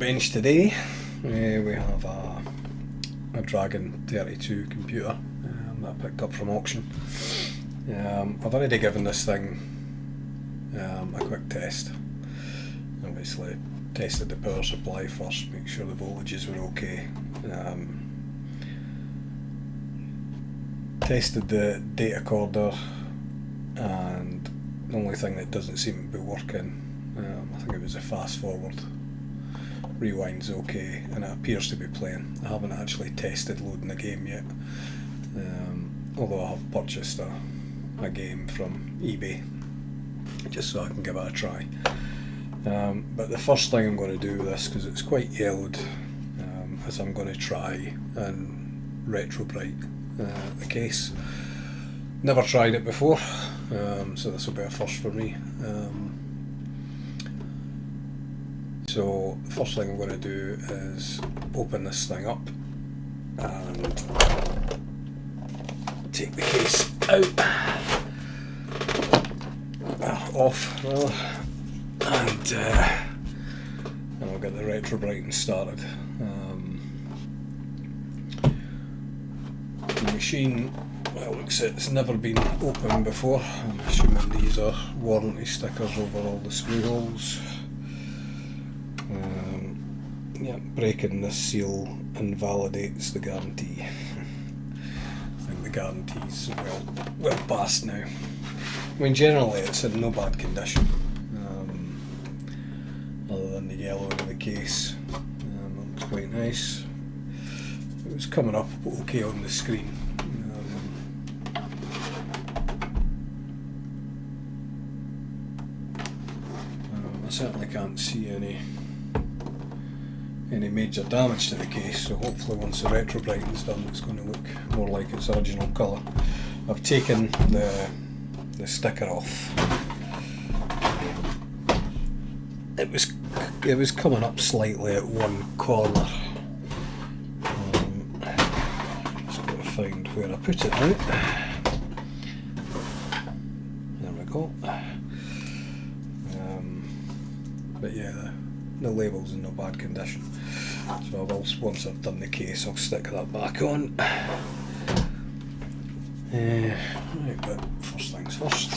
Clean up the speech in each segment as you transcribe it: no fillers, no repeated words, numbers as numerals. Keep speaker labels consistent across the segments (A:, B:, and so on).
A: workbench today. We have a Dragon 32 computer that I picked up from auction. I've already given this thing a quick test. Obviously tested the power supply first, make sure the voltages were okay. Tested the data recorder, and the only thing that doesn't seem to be working, I think it was a fast forward. Rewind's okay, and it appears to be playing. I haven't actually tested loading the game yet, although I have purchased a game from eBay just so I can give it a try. But the first thing I'm going to do with this, because it's quite yellowed, is I'm going to try and retrobright the case. Never tried it before, so this will be a first for me. So the first thing I'm going to do is open this thing up and take the case out, off rather, and I'll get the retrobrighting started. The machine, well, looks like it's never been opened before. I'm assuming these are warranty stickers over all the screw holes. Yeah, breaking this seal invalidates the guarantee. I think the guarantee's well past now. I mean, generally it's in no bad condition, other than the yellowing of the case. It looks quite nice. It was coming up okay on the screen. I certainly can't see any major damage to the case, so hopefully once the retrobrighting is done it's going to look more like its original colour. I've taken the sticker off. It was coming up slightly at one corner. Just got to find where I put it now. There we go. But yeah, the label's in no bad condition. So once I've done the case, I'll stick that back on. Right, but first things first.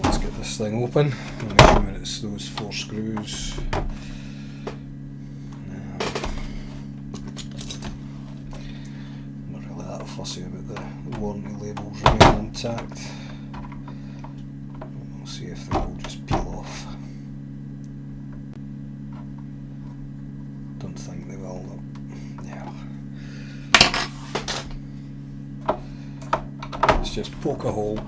A: Let's get this thing open. I'm assuming it's those 4 screws. I'm not really that fussy about the warranty labels remaining intact. We'll see if they will just peel off. Don't think they will though. Yeah. Let's just poke a hole.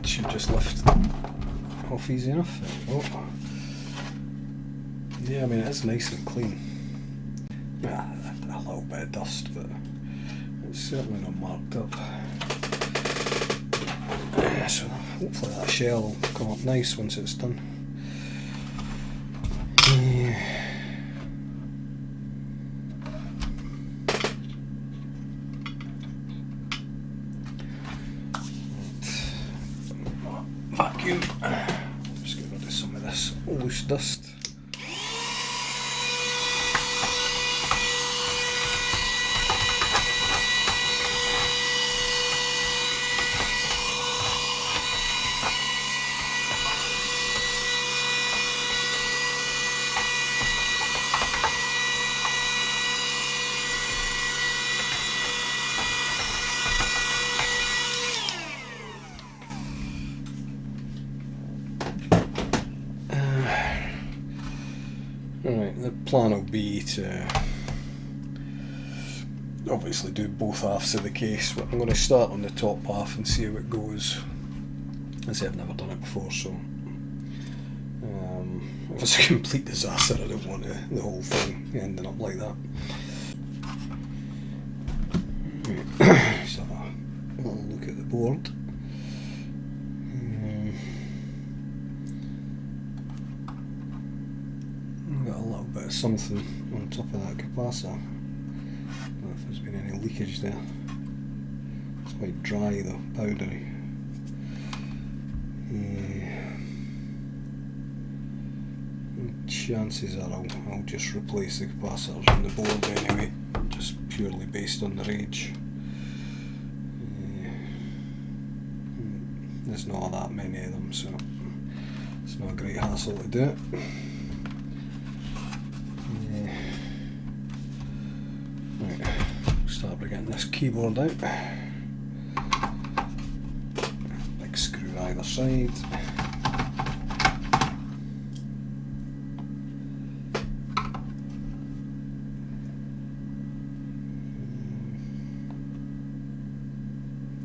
A: Should just lift off easy enough. Oh. Yeah, I mean it is nice and clean. A little bit of dust, but it's certainly not marked up. So hopefully that shell will come up nice once it's done. vacuum. Just get rid of some of this loose dust. Right, the plan will be to obviously do both halves of the case, but I'm going to start on the top half and see how it goes. As I say, I've never done it before, so if it's a complete disaster, I don't want the whole thing ending up like that. So, a little look at the board. Got a little bit of something on top of that capacitor. I don't know if there's been any leakage there. It's quite dry though, powdery. Chances are I'll just replace the capacitors on the board anyway, just purely based on the range. There's not that many of them, so it's not a great hassle to do it. Right, start by getting this keyboard out. Big screw either side.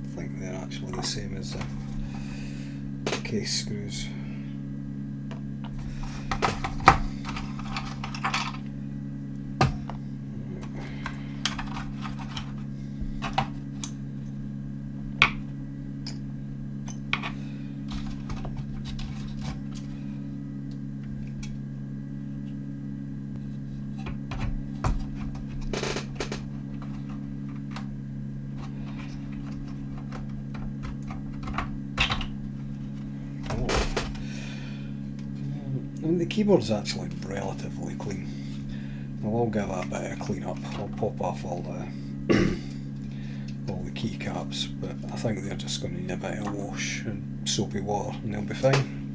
A: I think they're actually the same as the case screws. The keyboard's actually relatively clean. I will give that a bit of a clean up. I'll pop off all the keycaps, but I think they're just going to need a bit of wash and soapy water and they'll be fine.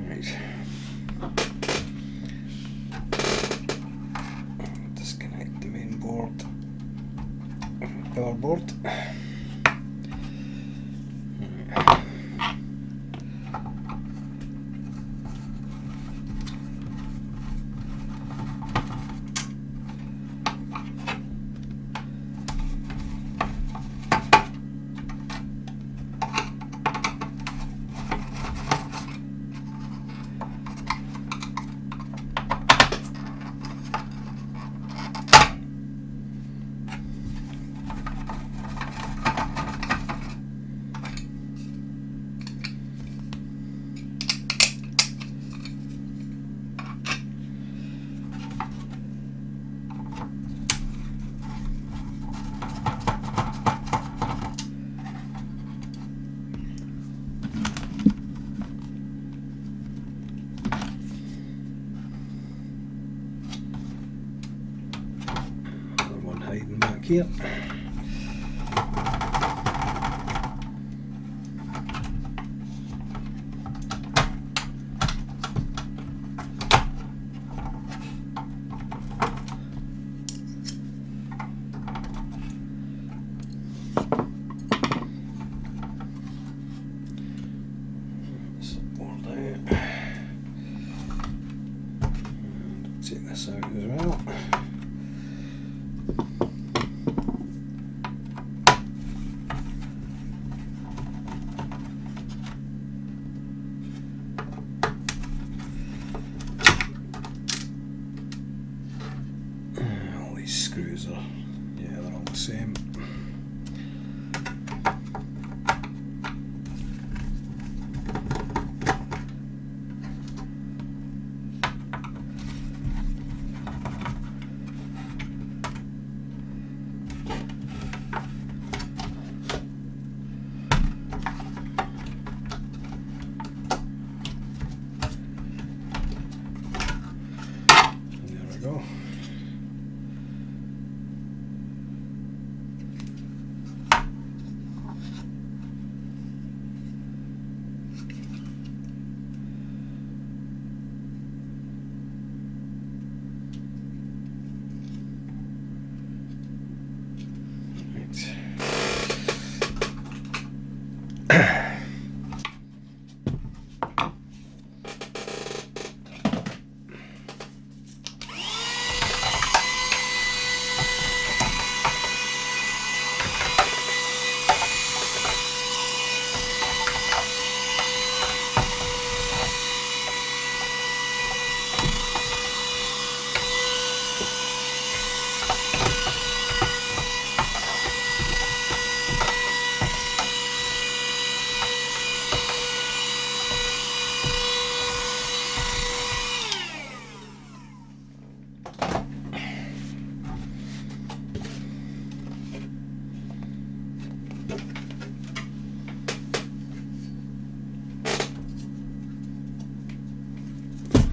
A: Alright. Disconnect the main board, power board. Back here. Support out. Take this out as well. Screws are, yeah, they're all the same.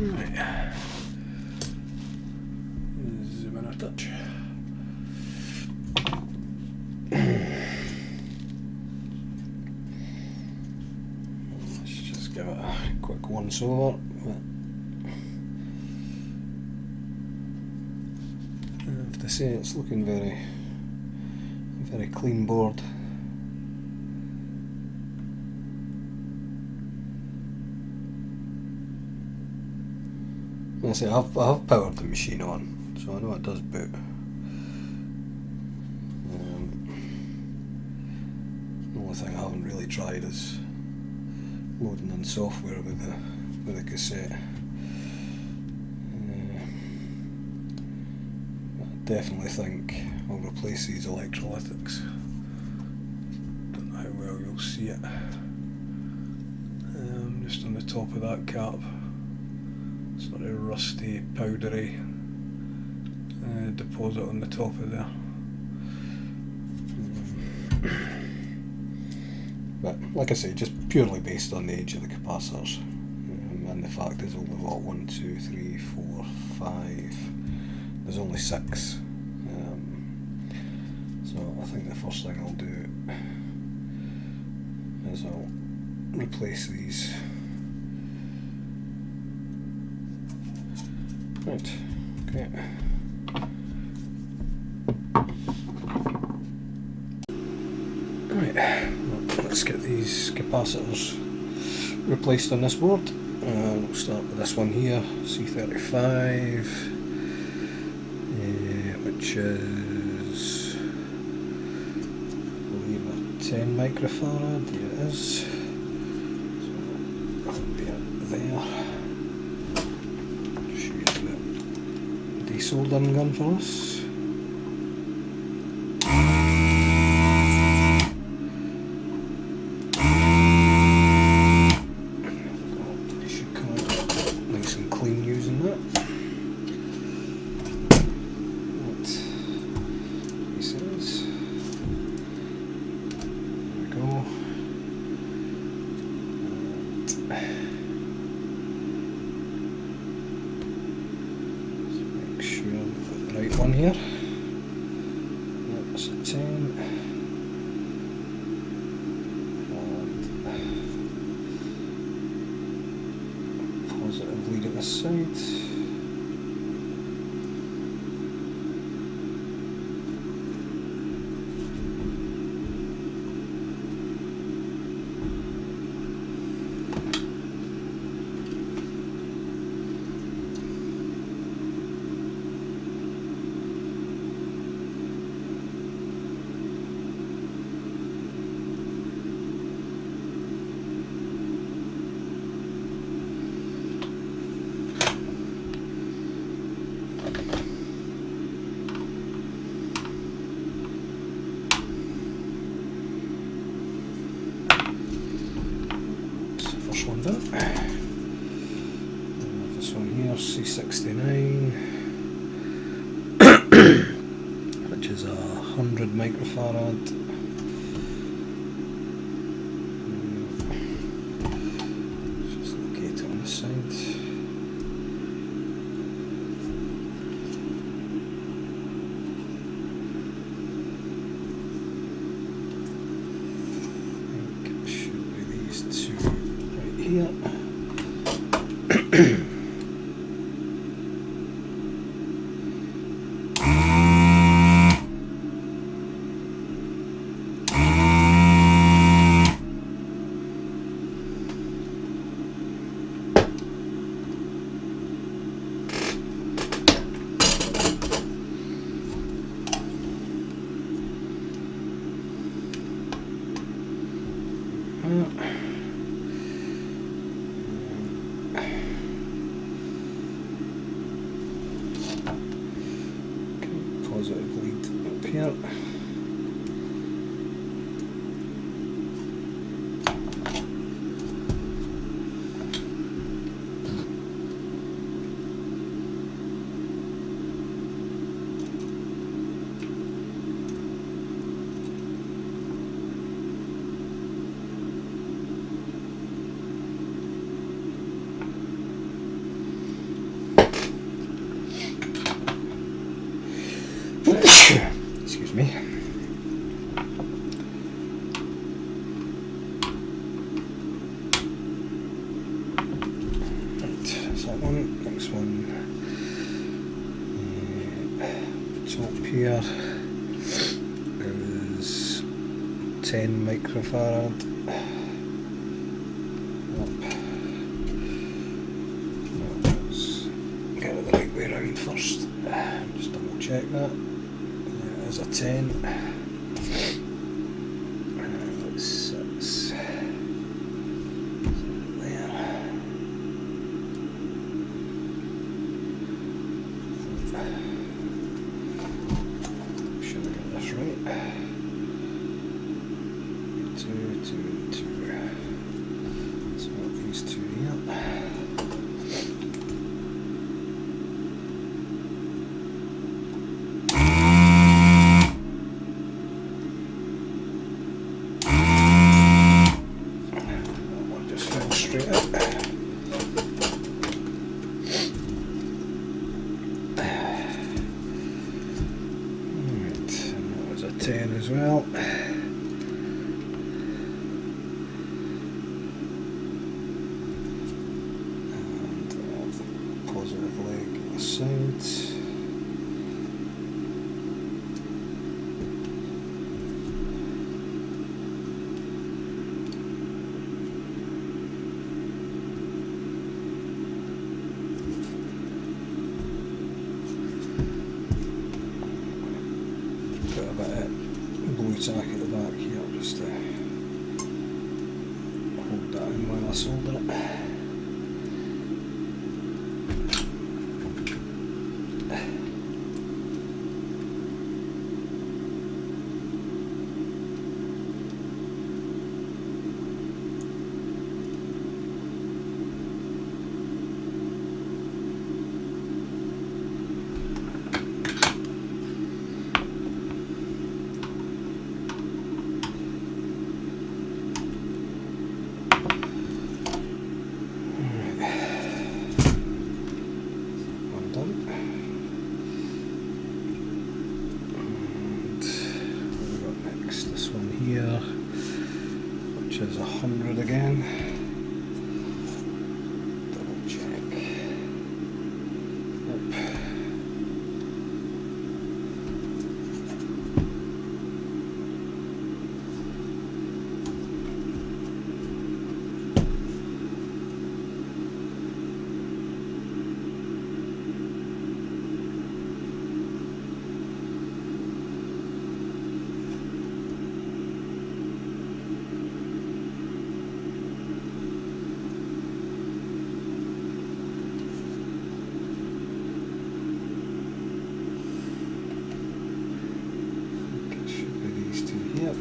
A: Right. Zoom in a touch. Let's just give it a quick once over. I have to say it's looking very clean board. I say I have powered the machine on, so I know it does boot. The only thing I haven't really tried is loading in software with the cassette. I definitely think I'll replace these electrolytics. Don't know how well you'll see it. Just on the top of that cap. Sort of rusty, powdery deposit on the top of there. But like I say, just purely based on the age of the capacitors and the fact there's only what 1, 2, 3, 4, 5. There's only 6. So I think the first thing I'll do is I'll replace these. Right, okay. Right, well, let's get these capacitors replaced on this board. We'll start with this one here, C35, which is, I believe, a 10 microfarad. Yeah, it is. So that'll be it there. Soldering gun for us. It should come out nice and clean using that. What this is. There we go. Right one here. That's a 10. And positive lead at this side. One done. This one here, C69, which is 100 microfarad. Just locate it on the side. I think it should be these two. Here. Positive lead up here. excuse me. Right, that's that one. Next one. Top here is 10 microfarad. Let's get it the right way around first. Just double check that. It is a 10. That's 6. There. Should I get this right? 2, 2, 2. So these two here. As well. And the positive leg aside. Put a bit of blue tack at the back here just to hold that in while I solder it. Here, which is 100 again. Double check. Yep.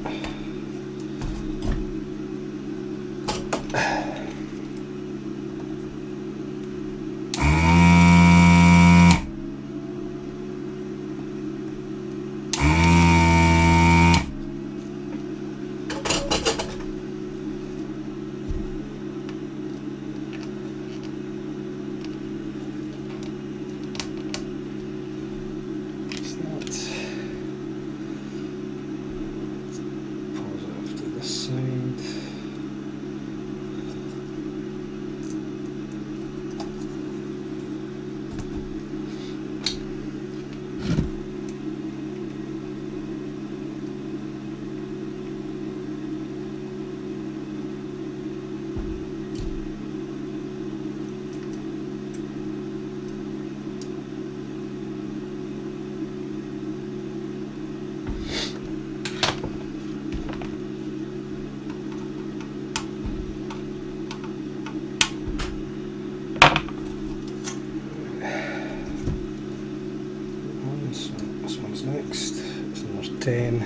A: Next, it's number 10.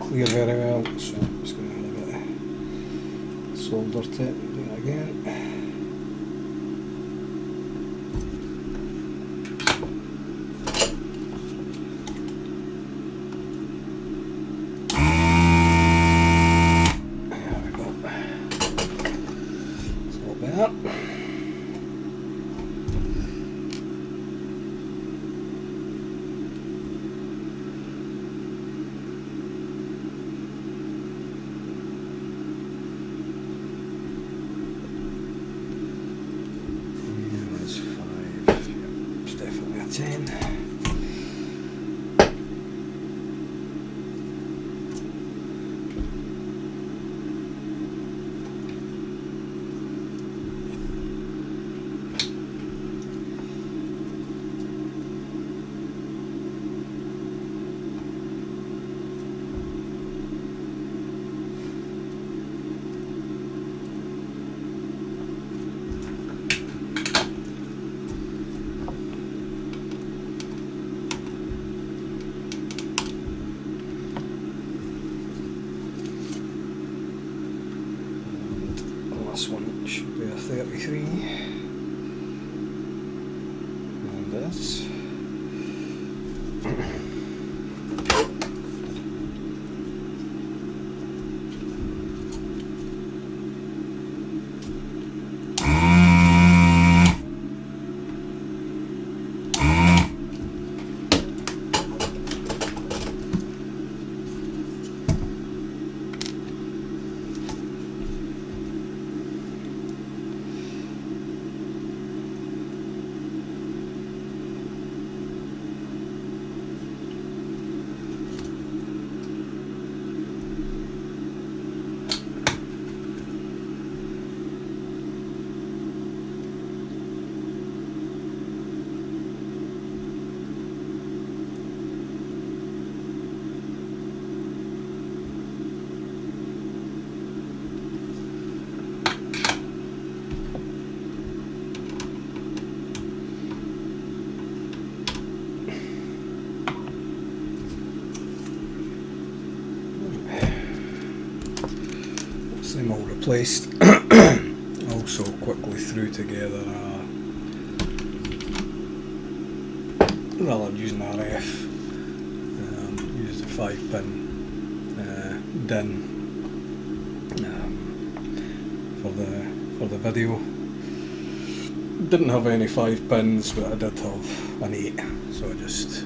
A: clear very well, so I'm just going to add a bit of solder to it and do it again. There we go. It's all better. This one should be a 33, and this. Them all replaced. Also quickly threw together rather than using RF, used a 5-pin DIN for the video. Didn't have any 5 pins, but I did have an 8, so I just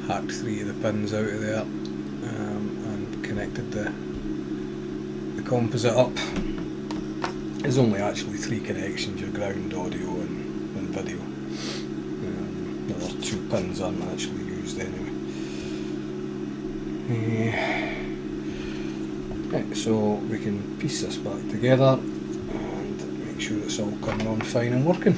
A: hacked 3 of the pins out of there and connected the composite up. There's only actually 3 connections: your ground, audio and video. The other 2 pins aren't actually used anyway. Right, so we can piece this back together and make sure it's all coming on fine and working.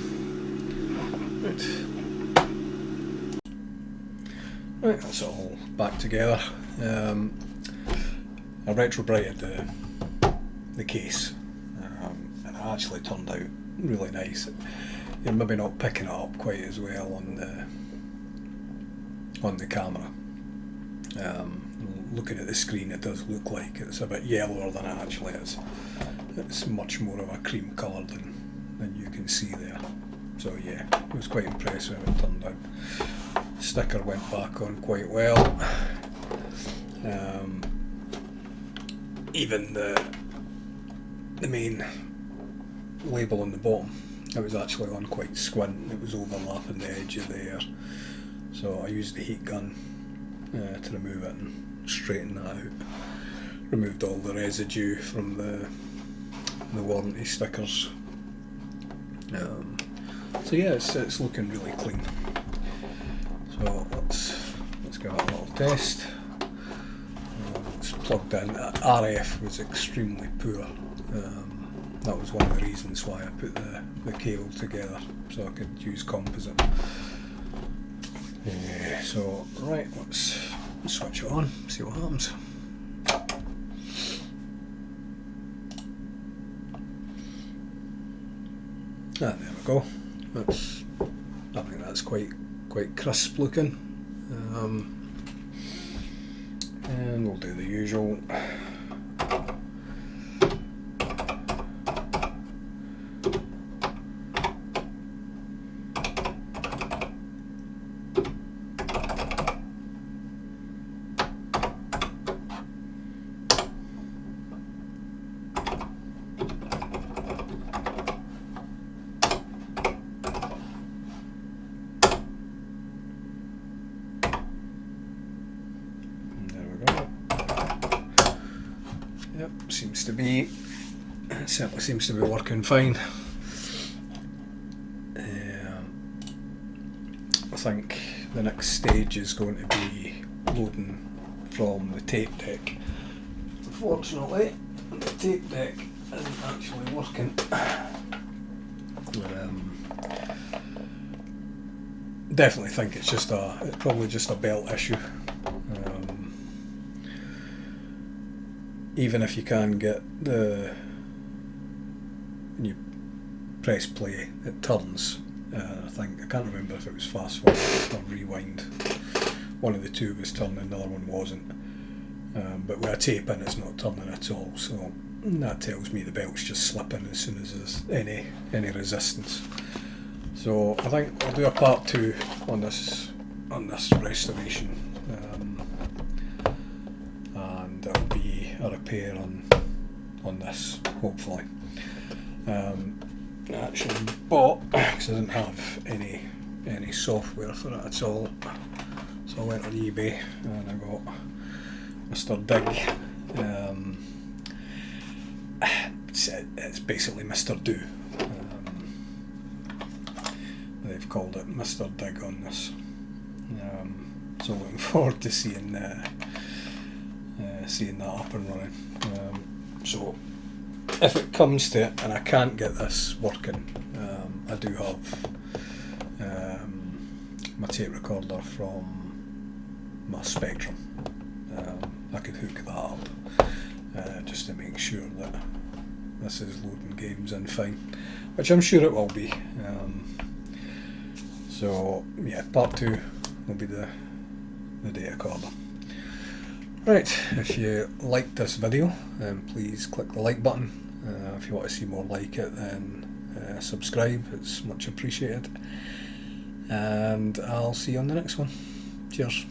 A: Right, that's all back together. I retrobrighted the case, and it actually turned out really nice. You're maybe not picking it up quite as well on the camera. Looking at the screen, it does look like it's a bit yellower than it actually is. It's much more of a cream colour than you can see there. So yeah, I was quite impressed with how it turned out. Sticker went back on quite well. Even the main label on the bottom, it was actually on quite squint. It was overlapping the edge of there, so I used the heat gun to remove it and straighten that out. Removed all the residue from the warranty stickers. So yeah, it's looking really clean. So let's give it a little test. It's plugged in. RF was extremely poor. That was one of the reasons why I put the cable together, so I could use composite. So right, let's switch it on, see what happens. There we go. I think that's quite crisp looking. and we'll do the usual. Yep, certainly seems to be working fine. I think the next stage is going to be loading from the tape deck. Unfortunately, the tape deck isn't actually working. Definitely think it's probably just a belt issue. Even if you can get when you press play, it turns. I can't remember if it was fast forward or rewind. One of the two was turning, the other one wasn't. But with a tape in, it's not turning at all. So that tells me the belt's just slipping as soon as there's any resistance. So I think I'll do a part 2 on this restoration, and it'll be a repair on this, hopefully. I actually bought, because I didn't have any software for it at all, so I went on eBay and I got Mr. Dig. It's basically Mr. Do. They've called it Mr. Dig on this. So looking forward to seeing that up and running. So if it comes to it and I can't get this working, I do have my tape recorder from my Spectrum. I could hook that up just to make sure that this is loading games in fine, which I'm sure it will be. So yeah, part 2 will be the data recorder. Right, if you liked this video, then please click the like button. If you want to see more like it, then subscribe, it's much appreciated. And I'll see you on the next one. Cheers.